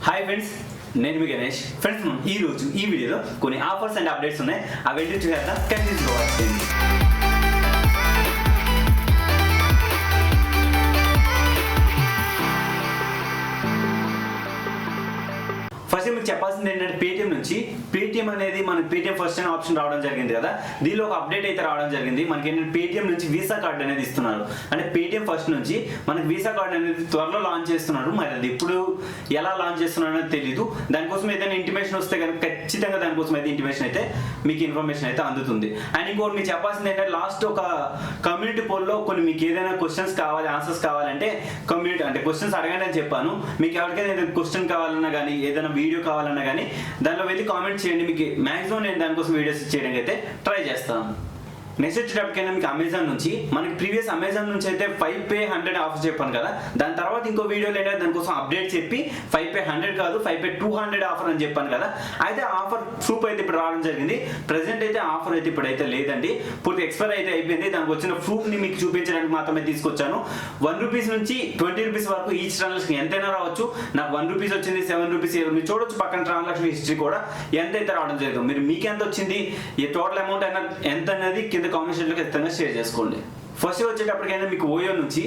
Hi friends, నేను మీ Ganesh. Friends, మనం ఈరోజు ఈ వీడియోలో కొన్ని ఆఫర్స్ అండ్ అప్డేట్స్ ఉన్నాయి. అవన్నీ చూసేద్దాం. కంటిన్యూగా వాచ్ చేయండి. ఫస్ట్ మీకు చెప్పాల్సింది ఏంటంటే పేటిఎం నుంచి పేటిఎం అనేది మనకి పేటిఎం ఫస్ట్ టైం ఆప్షన్ రావడం జరిగింది కదా. దీనిలో ఒక అప్డేట్ అయితే రావడం జరిగింది. మనకి ఏంటంటే పేటిఎం నుంచి వీసా కార్డ్ అనేది ఇస్తున్నారు. అంటే పేటిఎం ఫస్ట్ నుంచి మనకి వీసా కార్డ్ అనేది త్వరలో లాంచ్ చేస్తున్నారు. మరి అది ఇప్పుడు ఎలా లాంచ్ చేస్తున్నారు అనేది తెలియదు. దానికోసం ఏదైనా ఇంటిమేషన్ వస్తే కనుక ఖచ్చితంగా దానికోసం అయితే ఇంటిమేషన్ అయితే మీకు ఇన్ఫర్మేషన్ అయితే అందుతుంది. అండ్ ఇంకోటి మీకు చెప్పాల్సింది ఏంటంటే లాస్ట్ ఒక కమ్యూనిటీ పోల్లో కొన్ని మీకు ఏదైనా క్వశ్చన్స్ కావాలి, ఆన్సర్స్ కావాలంటే కమ్యూనిటీ అంటే క్వశ్చన్స్ అడగండి అని చెప్పాను. మీకు ఎవరికైనా క్వశ్చన్ కావాలన్నా కానీ ఏదైనా వీడియో కావాలన్నా కానీ దానిలో వెళ్ళి కామెంట్ చేయండి. మీకు మ్యాక్సిమం నేను దానికోసం వీడియోస్ చేయడానికి అయితే ట్రై చేస్తాను. నెక్స్ట్ వచ్చేటప్పటికైనా మీకు అమెజాన్ నుంచి మనకి ప్రీవియస్ అమెజాన్ నుంచి అయితే 5Pay 100 ఆఫర్ చెప్పాను కదా. దాని తర్వాత ఇంకో వీడియోలో ఏంటంటే దానికోసం అప్డేట్ చెప్పి 5Pay 100 కాదు 5Pay 200 ఆఫర్ అని చెప్పాను కదా. అయితే ఆఫర్ ప్రూఫ్ అయితే ఇప్పుడు రావడం జరిగింది. ప్రెసెంట్ అయితే ఆఫర్ అయితే ఇప్పుడైతే లేదండి, పూర్తి ఎక్స్పైర్ అయితే అయిపోయింది. దానికి వచ్చిన ప్రూఫ్ని మీకు చూపించడానికి మాత్రమే తీసుకొచ్చాను. 1 రూపీస్ నుంచి 20 రూపీస్ వరకు ఈచ్ ట్రాన్సాక్షన్ ఎంతైనా రావచ్చు. నాకు 1 రూపీస్ వచ్చింది, 7 రూపీస్ మీరు చూడొచ్చు. పక్కన ట్రాన్సాక్షన్ హిస్టరీ కూడా ఎంతైతే రావడం జరిగింది. మీకు ఎంత వచ్చింది, ఈ టోటల్ అమౌంట్ అయినా ఎంత అనేది కింద కామెంట్ సెక్షన్లో ఖచ్చితంగా షేర్ చేసుకోండి. ఫస్ట్ వచ్చేటప్పటికైనా మీకు ఓయో నుంచి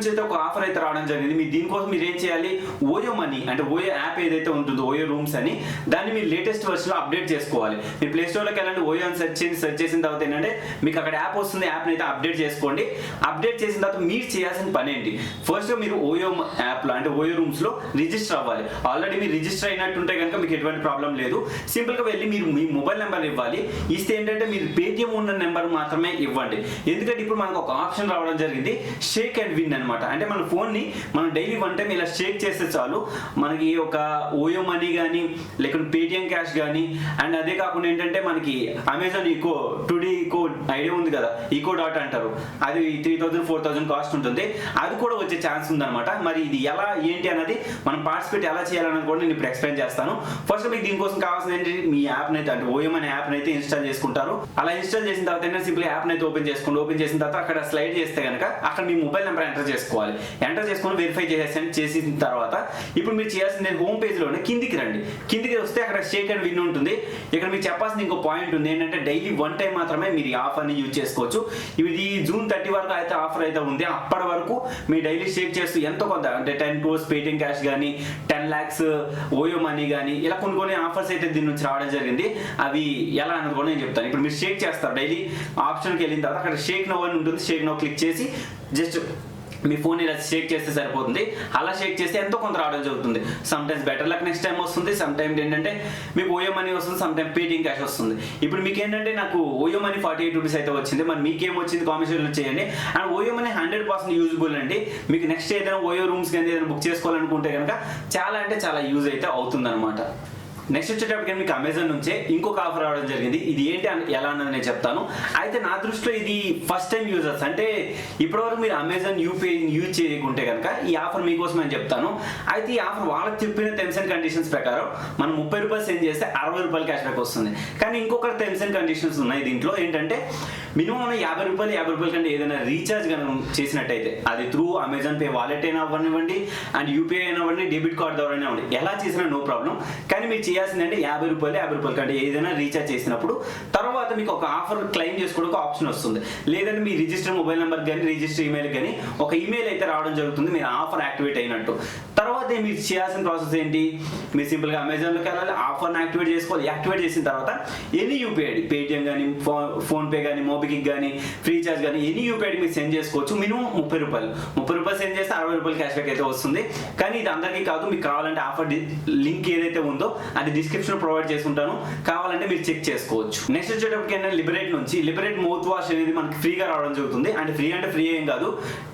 అయితే ఒక ఆఫర్ అయితే రావడం జరిగింది. మీరు దీనికోసం మీరు ఏం చేయాలి, ఓయో మనీ అంటే ఓయో యాప్ ఏదైతే ఉంటుందో ఓయో రూమ్స్ అని దాన్ని మీరు లేటెస్ట్ వర్షన్లో అప్డేట్ చేసుకోవాలి. మీరు ప్లే స్టోర్లోకి వెళ్ళండి, ఓయో అని సెర్చ్ చేసిన తర్వాత ఏంటంటే మీకు అక్కడ యాప్ వస్తుంది. యాప్ని అయితే అప్డేట్ చేసుకోండి. అప్డేట్ చేసిన తర్వాత మీరు చేయాల్సిన పని ఏంటి, ఫస్ట్ మీరు ఓయో యాప్లో అంటే ఓయో రూమ్స్లో రిజిస్టర్ అవ్వాలి. ఆల్రెడీ మీరు రిజిస్టర్ అయినట్టుంటే కనుక మీకు ఎటువంటి ప్రాబ్లం లేదు. సింపుల్గా వెళ్ళి మీరు మీ మొబైల్ నెంబర్ ఇవ్వాలి. ఇస్తే ఏంటంటే మీరు పేటిఎం ఉన్న నెంబర్ మాత్రమే ఇవ్వండి. ఎందుకంటే ఇప్పుడు మనకు ఒక ఆప్షన్ రావడం జరిగింది, షేక్ అండ్ విన్ అనమాట. అంటే మన ఫోన్ని మనం డైలీ 1 టైం ఇలా షేక్ చేస్తే చాలు మనకి ఒక ఓయో మనీ కానీ లేకుంటే పేటిఎం క్యాష్ కానీ అండ్ అదే కాకుండా ఏంటంటే మనకి Amazon echo today echo idea ఉంది కదా, ఈకో డాట్ అంటారు. అది 3000 4000 కాస్ట్ ఉంటుంది. అది కూడా వచ్చే ఛాన్స్ ఉందన్నమాట. మరి ఇది ఎలా ఏంటి అన్నది మనం పార్టిసిపేట్ ఎలా చేయాలన్నది కూడా నేను ఇప్పుడు ఎక్స్ప్లెయిన్ చేస్తాను. ఫస్ట్ మీకు దీనికోసం కావాల్సింది ఏంటి, మీ యాప్ని అయితే అంటే ఓయో మనీ యాప్ని అయితే ఇన్స్టాల్ చేసుకుంటారు. అలా ఇన్స్టాల్ చేసిన తర్వాత ఏంటంటే సింపుల్ యాప్ని అయితే ఓపెన్ చేసుకోండి. ఓపెన్ చేసిన తర్వాత అక్కడ స్లైడ్ చేస్తే కనుక అక్కడ మీ మొబైల్ నెంబర్ ఎంటర్ చేసుకోవాలి. ఎంటర్ చేసుకొని వెరిఫై చేసిన తర్వాత ఇప్పుడు మీరు చేయాల్సింది హోమ్ పేజ్లోనే కిందికి రండి. కిందికి వస్తే అక్కడ షేక్ అండ్ విన్ ఉంటుంది. ఇక్కడ మీకు చెప్పాల్సింది ఇంకో పాయింట్ ఉంది ఏంటంటే డైలీ 1 టైం మాత్రమే మీరు ఈ ఆఫర్ని యూజ్ చేసుకోవచ్చు. ఇది జూన్ 30 వరకు అయితే ఆఫర్ అయితే ఉంది. అప్పటి వరకు మీరు డైలీ షేక్ చేస్తూ ఎంతో కొంత అంటే 10 crores పేటిఎం క్యాష్ కానీ 10 lakhs ఓయో మనీ కానీ ఇలా కొన్ని ఆఫర్స్ అయితే దీని నుంచి రావడం జరిగింది. అవి ఎలా అన్నది కూడా నేను చెప్తాను. ఇప్పుడు మీరు షేక్ చేస్తారు. డైలీ ఆప్షన్కి వెళ్ళిన తర్వాత అక్కడ షేక్ నో అని ఉంటుంది. షేక్ నో క్లిక్ చేసి జస్ట్ మీ ఫోన్ ఇలా షేక్ చేస్తే సరిపోతుంది. అలా షేక్ చేస్తే ఎంతో కొంత రావడం జరుగుతుంది. Some times better luck next time వస్తుంది. సమ్ టైమ్స్ ఏంటంటే మీకు ఓయో మనీ వస్తుంది, సమ్ టైమ్ పేటిఎం క్యాష్ వస్తుంది. ఇప్పుడు మీకు ఏంటంటే నాకు ఓయో మనీ 48 రూపీస్ అయితే వచ్చింది. మరి మీకేం వచ్చింది కామెంట్స్లో చేయండి. అండ్ ఓయో మనీ 100% యూజబుల్ అండి. మీకు నెక్స్ట్ ఏదైనా ఓయో రూమ్స్ కానీ ఏదైనా బుక్ చేసుకోవాలనుకుంటే కనుక చాలా అంటే చాలా యూజ్ అయితే అవుతుంది అనమాట. నెక్స్ట్ వచ్చేటప్పటికి మీకు అమెజాన్ నుంచే ఇంకొక ఆఫర్ రావడం జరిగింది. ఇది ఏంటి ఎలా అన్నది నేను చెప్తాను. అయితే నా దృష్టిలో ఇది ఫస్ట్ టైం యూజర్స్ అంటే ఇప్పటివరకు మీరు అమెజాన్ యూపీఐ యూజ్ చేయకుంటే కనుక ఈ ఆఫర్ మీకోసం అని చెప్తాను. అయితే ఈ ఆఫర్ వాళ్ళకి చెప్పిన టర్మ్స్ అండ్ కండిషన్స్ ప్రకారం మనం 30 రూపాయలు సెండ్ చేస్తే 60 రూపాయలు క్యాష్ బ్యాక్ వస్తుంది. కానీ ఇంకొక టర్మ్స్ అండ్ కండిషన్స్ ఉన్నాయి దీంట్లో. ఏంటంటే మినిమం 50 రూపాయలు కంటే ఏదైనా రీఛార్జ్ కనుక చేసినట్టయితే అది త్రూ అమెజాన్ పే వాలెట్ అయినా అవ్వనివ్వండి అండ్ యూపీఐ అయినా అవ్వండి, డెబిట్ కార్డ్ ద్వారా అవ్వండి, ఎలా చేసినా నో ప్రాబ్లం. కానీ మీరు చేయాల్సిందంటే 50 రూపాయలు కంటే ఏదైనా రీఛార్జ్ చేసినప్పుడు తర్వాత మీకు ఒక ఆఫర్ క్లెయిమ్ చేసుకోవడానికి ఆప్షన్ వస్తుంది. లేదంటే మీ రిజిస్టర్ మొబైల్ నెంబర్ కానీ రిజిస్టర్ ఈమెయిల్ కానీ ఒక ఈమెయిల్ అయితే రావడం జరుగుతుంది మీరు ఆఫర్ యాక్టివేట్ అయినట్టు. తర్వాత మీరు చేయాల్సిన ప్రాసెస్ ఏంటి, మీరు సింపుల్గా అమెజాన్లోకి వెళ్ళాలి, ఆఫర్ని యాక్టివేట్ చేసుకోవాలి. యాక్టివేట్ చేసిన తర్వాత ఎనీ యూపీఐ ఐడి పేటిఎం కానీ ఫోన్పే కానీ మోబిక్విక్ కానీ ఫ్రీచార్జ్ కానీ ఎనీ యూపీఐ ఐడి మీరు సెండ్ చేసుకోవచ్చు. మినిమం 30 రూపాయలు సెండ్ చేస్తే 60 రూపాయలు క్యాష్ బ్యాక్ అయితే వస్తుంది. కానీ ఇది అందరికీ కాదు. మీకు కావాలంటే ఆఫర్ లింక్ ఏదైతే ఉందో అది డిస్క్రిప్షన్ ప్రొవైడ్ చేసుకుంటాను, కావాలంటే మీరు చెక్ చేసుకోవచ్చు. నెక్స్ట్ వచ్చేటప్పటికి ఏంటంటే లిబరేట్ మౌత్ వాష్ అనేది మనకి ఫ్రీగా రావడం జరుగుతుంది. అంటే ఫ్రీ ఏం కాదు,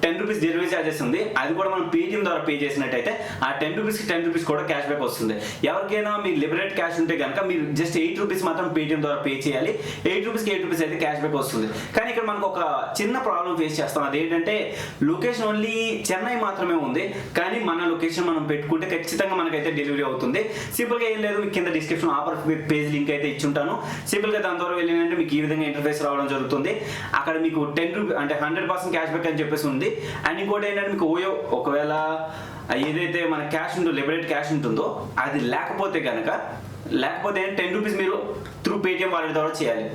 10 రూపీస్ డెలివరీ ఛార్జెస్ ఉంది. అది కూడా మనం పేటిఎం ద్వారా పే చేసినట్టయితే ఆ 10 రూపీస్కి 10 రూపీస్ కూడా క్యాష్ బ్యాక్ వస్తుంది. ఎవరికైనా మీ లిబరేట్ క్యాష్ ఉంటే కనుక మీరు జస్ట్ 8 రూపీస్ మాత్రం పేటిఎం ద్వారా పే చేయాలి. 8 రూపీస్కి 8 రూపీస్ అయితే క్యాష్ బ్యాక్ వస్తుంది. కానీ ఇక్కడ మనకు ఒక చిన్న ప్రాబ్లం ఫేస్ చేస్తాం. అదేంటంటే లొకేషన్ ఓన్లీ చెన్నై మాత్రమే ఉంది. కానీ మన లొకేషన్ మనం పెట్టుకుంటే ఖచ్చితంగా మనకైతే డెలివరీ అవుతుంది. సింపుల్గా ఏం లేదు, మీకు కింద డిస్క్రిప్షన్ ఆఫర్ పేజ్ లింక్ అయితే ఇచ్చుంటాను. సింపుల్గా దాని ద్వారా వెళ్ళినంటే మీకు ఈ విధంగా ఇంటర్ఫేస్ రావడం జరుగుతుంది. అక్కడ మీకు 10 రూపీస్ అంటే 100% క్యాష్ బ్యాక్ అని చెప్పేసి ఉంది. అండ్ ఇంకోటి ఏంటంటే మీకు ఓయో ఒకవేళ ఏదైతే మన క్యాష్ ఉందో లిబరేట్ క్యాష్ ఉంటుందో అది లేకపోతే 10 రూపీస్ మీరు త్రూ పేటిఎం వాలెట్ ద్వారా చేయాలి.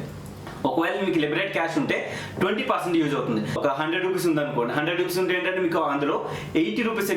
ఒకవేళ మీకు లిబరేట్ క్యాష్ ఉంటే 20% యూజ్ అవుతుంది. ఒక 100 రూపీస్ ఉందనుకోండి, 100 రూపీస్ ఉంటే ఏంటంటే మీకు అందులో 80 రూపీస్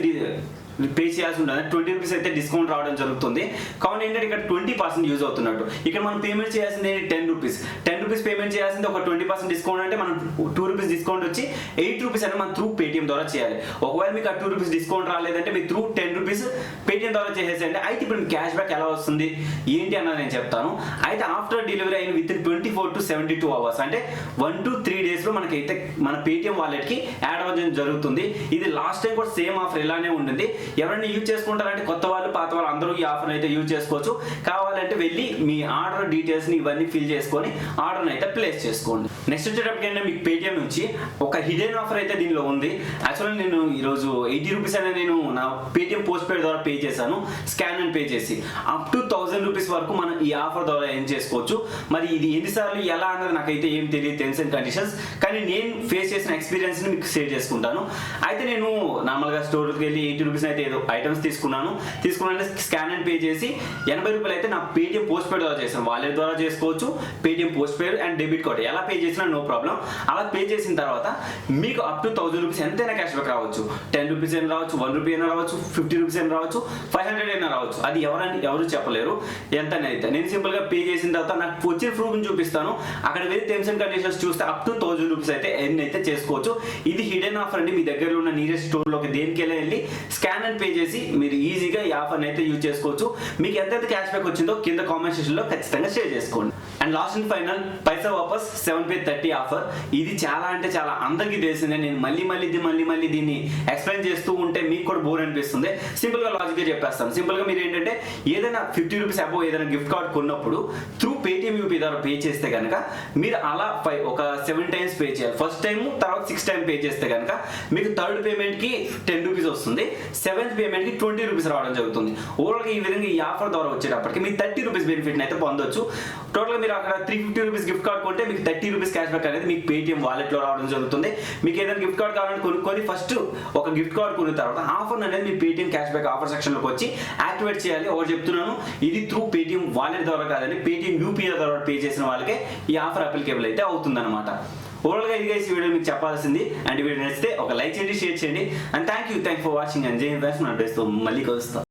పే చేయాల్సి ఉంటుంది. 20 రూపీస్ అయితే డిస్కౌంట్ రావడం జరుగుతుంది. కావున ఏంటంటే ఇక్కడ 20% యూజ్ అవుతున్నట్టు. ఇక్కడ మనం పేమెంట్ చేయాల్సింది 10 రూపీస్ పేమెంట్ చేయాల్సింది ఒక 20% డిస్కౌంట్ అంటే మనం 2 రూపీస్ డిస్కౌంట్ వచ్చి 8 రూపీస్ అని మనం త్రూ పేటిఎం ద్వారా చేయాలి. ఒకవేళ మీకు ఆ 2 రూపీస్ డిస్కౌంట్ రాలేదంటే మీరు త్రూ 10 రూపీస్ పేటిఎం ద్వారా చేసేసండి. అయితే ఇప్పుడు క్యాష్ బ్యాక్ ఎలా వస్తుంది ఏంటి అన్నది నేను చెప్తాను. అయితే ఆఫ్టర్ డెలివరీ అయిన విత్ ఇన్ 24 to 72 అవర్స్ అంటే 1 to 3 days లో మనకైతే మన పేటిఎం వాలెట్ కి యాడ్ అవ్వడం జరుగుతుంది. ఇది లాస్ట్ టైం కూడా సేమ్ ఆఫర్ ఇలానే ఉంటుంది. ఎవరైనా యూజ్ చేసుకుంటారంటే కొత్త వాళ్ళు పాత వాళ్ళు అందరూ ఈ ఆఫర్ అయితే యూజ్ చేసుకోవచ్చు. కావాలంటే వెళ్ళి మీ ఆర్డర్ డీటెయిల్స్ ని ఇవన్నీ ఫిల్ చేసుకొని ఆర్డర్ అయితే ప్లేస్ చేసుకోండి. నెక్స్ట్ వచ్చేటప్పటికైనా మీకు పేటిఎం నుంచి ఒక హిడెన్ ఆఫర్ అయితే దీనిలో ఉంది. యాక్చువల్లీ నేను ఈరోజు 80 రూపీస్ అనేది నేను నా పేటిఎం పోస్ట్ పేడ్ ద్వారా పే చేశాను, స్కాన్ అండ్ పే చేసి అప్ టు 1000 రూపీస్ వరకు మనం ఈ ఆఫర్ ద్వారా ఏం చేసుకోవచ్చు. మరి ఇది ఎన్నిసార్లు ఎలా అన్నది నాకైతే ఏం తెలియదు, టర్మ్స్ అండ్ కండిషన్స్, కానీ నేను ఫేస్ చేసిన ఎక్స్పీరియన్స్ ని మీకు షేర్ చేసుకుంటాను. అయితే నేను నార్మల్గా స్టోర్కి వెళ్ళి 80 రూపీస్ అయితే ఏదో ఐటమ్స్ తీసుకున్నాను స్కాన్ అండ్ పే చేసి 80 రూపాయలు అయితే నా పేటిఎం పోస్ట్ పేడ్ ద్వారా చేశాను. వాలెట్ ద్వారా చేసుకోవచ్చు, Paytm post paid and debit card ఎలా పే చేసినా నో ప్రాబ్లం. అలా పే చేసిన తర్వాత మీకు అప్ టు 1000 రూపీస్ ఎంతైనా క్యాష్ బ్యాక్ రావచ్చు. 10 రూపీస్ అయినా రావచ్చు, 1 రూపీ అయినా రావచ్చు, 50 రూపీస్ అయినా రావచ్చు, 500 అయినా రావచ్చు. అది ఎవరు చెప్పలేరు ఎంతైనా అయితే. నేను సింపుల్ గా పే చేసిన తర్వాత నాకు వచ్చిన ప్రూఫ్ చూపిస్తాను. అక్కడ వెళ్ళి టర్మ్స్ అండ్ కండిషన్స్ చూస్తే అప్ టు 1000 రూపీస్ అయితే ఎన్ని అయితే చేసుకోవచ్చు. ఇది హిడెన్ ఆఫర్ అండి. మీ దగ్గరలో ఉన్న నియరెస్ట్ స్టోర్ లోకి దేనికి వెళ్ళి స్కాన్ అండ్ పే చేసి మీరు ఈజీగా ఈ ఆఫర్ అయితే యూజ్ చేసుకోవచ్చు. మీకు ఎంతైతే క్యాష్ బ్యాక్ వచ్చిందో కింద కామెంట్ సెక్షన్ లో ఖచ్చితంగా షేర్ చేసుకోండి. అండ్ లాస్ట్ అండ్ ఫైనల్ పైసా వాపస్ 7/30 ఆఫర్. ఇది చాలా అంటే చాలా అందరికీ తెలిసిందే. నేను మళ్ళీ దీన్ని ఎక్స్ప్లెయిన్ చేస్తూ ఉంటే మీకు కూడా బోర్ అనిపిస్తుంది. సింపుల్ గా లాజిక్ గా చెప్పేస్తాను. సింపుల్ గా మీరు ఏంటంటే ఏదైనా 50 రూపీస్ అబోవ్ ఏదైనా గిఫ్ట్ కార్డ్ కొన్నప్పుడు త్రూ పేటిఎం యూపీ ద్వారా పే చేస్తే కనుక మీరు అలా ఒక 7 times పే చేయాలి. ఫస్ట్ టైం తర్వాత 6 times పే చేస్తే కనుక మీకు థర్డ్ పేమెంట్ కి 10 రూపీస్ వస్తుంది, 7th పేమెంట్ కి 20 రూపీస్ రావడం జరుగుతుంది. ఓవరాల్ గా ఈ విధంగా ఈ ఆఫర్ ద్వారా వచ్చేటప్పటికి మీకు 30 రూపీస్ బెనిఫిట్ అయితే పొందొచ్చు. టోటల్ గా మీరు అక్కడ 350 రూపీస్ గిఫ్ట్ కార్డ్ కొంటే మీకు 30 రూపీస్ క్యాష్ బ్యాక్ అనేది మీకు పేటిఎం వాలెట్ లో రావడం జరుగుతుంది. మీకు ఏదైనా గిఫ్ట్ కార్డ్ కావాలని కొనుక్కొని ఫస్ట్ ఒక గిఫ్ట్ కార్డ్ కొన్న తర్వాత ఆఫర్ అనేది మీ Paytm cash back offer section లోకి వచ్చి యాక్టివేట్ చేయాలి. ఒకటి చెప్తున్నాను, ఇది త్రూ పేటిఎం వాలెట్ ద్వారా కాదండి, పేటిఎం యూపీఐ ద్వారా పే చేసిన వాళ్ళకే ఈ ఆఫర్ అప్లికేబుల్ అయితే అవుతుంది అనమాట. ఓవరాల్ గా ఇది గైస్ ఈ వీడియో మీకు చెప్పాల్సింది. అండ్ వీడియో నచ్చితే ఒక లైక్ చేయండి, షేర్ చేయండి. And thank you for watching and జై హింద్. మళ్ళీ కలుస్తాం.